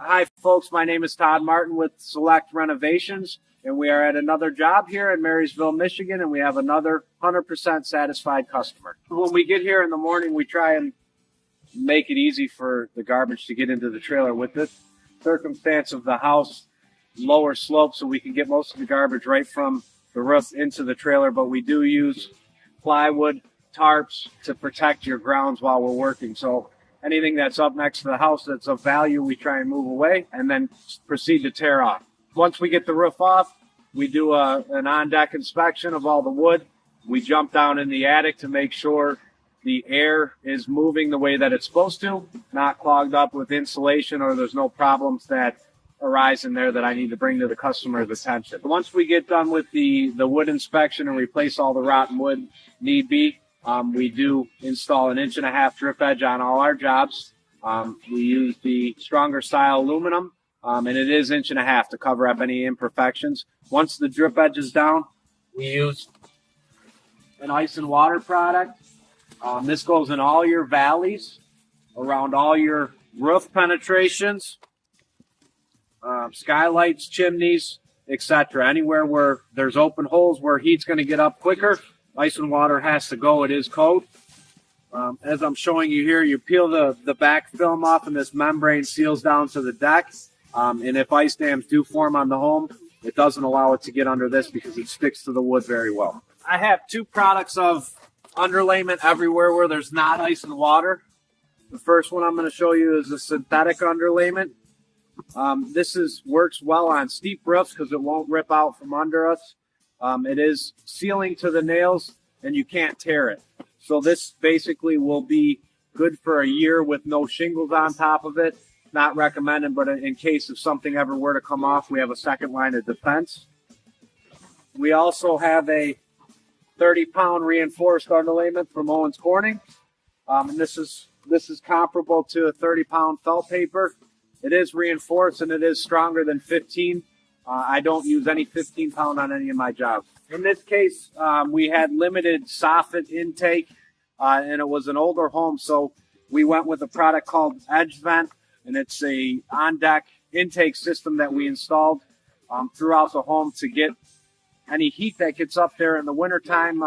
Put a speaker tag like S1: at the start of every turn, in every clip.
S1: Hi, folks. My name is Todd Martin with Select Renovations, and we are at another job here in Marysville, Michigan, and we have another 100% satisfied customer. When we get here in the morning, we try and make it easy for the garbage to get into the trailer. With this circumstance of the house, lower slope, so we can get most of the garbage right from the roof into the trailer, but we do use plywood, tarps to protect your grounds while we're working. So anything that's up next to the house that's of value, we try and move away and then proceed to tear off. Once we get the roof off, we do an on-deck inspection of all the wood. We jump down in the attic to make sure the air is moving the way that it's supposed to, not clogged up with insulation, or there's no problems that arise in there that I need to bring to the customer's attention. Once we get done with the wood inspection and replace all the rotten wood need be, we do install an 1.5-inch drip edge on all our jobs. We use the stronger style aluminum, and it is 1.5 inches to cover up any imperfections. Once the drip edge is down, we use an ice and water product. This goes in all your valleys, around all your roof penetrations, skylights, chimneys, etc. Anywhere where there's open holes where heat's going to get up quicker, ice and water has to go. It is code. As I'm showing you here, you peel the back film off and this membrane seals down to the deck. And if ice dams do form on the home, it doesn't allow it to get under this because it sticks to the wood very well. I have two products of underlayment everywhere where there's not ice and water. The first one I'm going to show you is a synthetic underlayment. This works well on steep roofs because it won't rip out from under us. It is sealing to the nails and you can't tear it. So this basically will be good for a year with no shingles on top of it. Not recommended, but in case if something ever were to come off, we have a second line of defense. We also have a 30-pound reinforced underlayment from Owens Corning. And this is comparable to a 30-pound felt paper. It is reinforced and it is stronger than 15. I don't use any 15-pound on any of my jobs. In this case, we had limited soffit intake, and it was an older home, so we went with a product called Edge Vent, and it's a on-deck intake system that we installed throughout the home to get any heat that gets up there in the wintertime.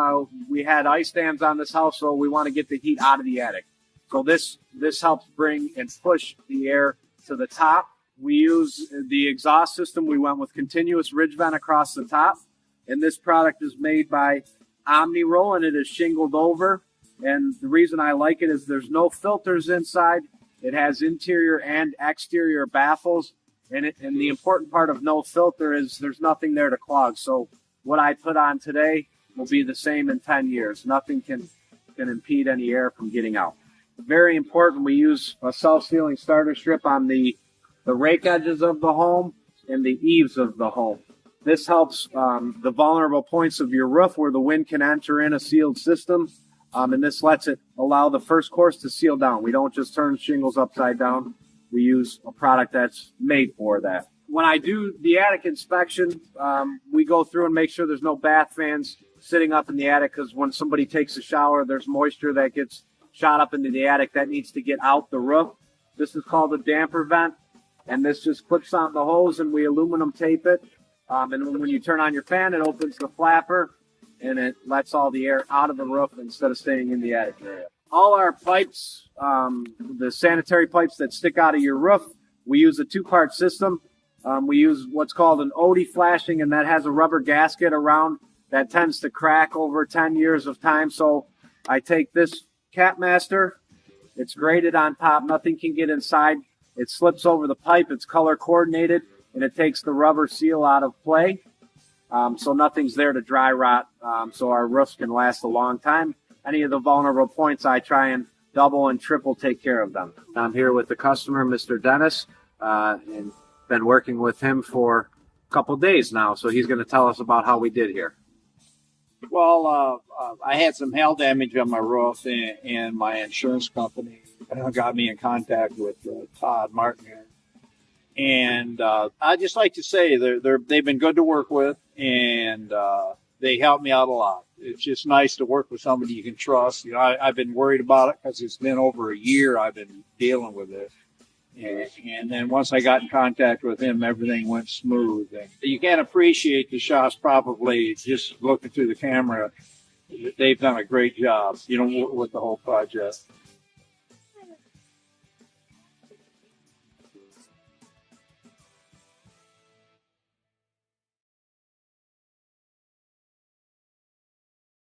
S1: We had ice dams on this house, so we want to get the heat out of the attic. So this helps bring and push the air to the top. We use the exhaust system. We went with continuous ridge vent across the top. And this product is made by OmniRoll, and it is shingled over. And the reason I like it is there's no filters inside. It has interior and exterior baffles. And the important part of no filter is there's nothing there to clog. So what I put on today will be the same in 10 years. Nothing can impede any air from getting out. Very important, we use a self-sealing starter strip on the rake edges of the home and the eaves of the home. This helps the vulnerable points of your roof where the wind can enter in a sealed system, and this lets it allow the first course to seal down. We don't just turn shingles upside down. We use a product that's made for that. When I do the attic inspection, we go through and make sure there's no bath fans sitting up in the attic, because when somebody takes a shower, there's moisture that gets shot up into the attic that needs to get out the roof. This is called a damper vent, and this just clips on the hose and we aluminum tape it. And when you turn on your fan, it opens the flapper and it lets all the air out of the roof instead of staying in the attic area. All our pipes, the sanitary pipes that stick out of your roof, we use a 2-part system. We use what's called an OD flashing, and that has a rubber gasket around that tends to crack over 10 years of time. So I take this Capmaster, it's graded on top, nothing can get inside. It slips over the pipe, it's color coordinated, and it takes the rubber seal out of play. So nothing's there to dry rot, so our roofs can last a long time. Any of the vulnerable points, I try and double and triple take care of them. I'm here with the customer, Mr. Dennis, and been working with him for a couple days now, so he's going to tell us about how we did here.
S2: Well, I had some hail damage on my roof, and my insurance company got me in contact with Todd Martin here. And I just like to say they've been good to work with, and they helped me out a lot. It's just nice to work with somebody you can trust. You know, I've been worried about it because it's been over a year I've been dealing with it. And then once I got in contact with him, everything went smooth. And you can't appreciate the shots probably just looking through the camera. They've done a great job, with the whole project.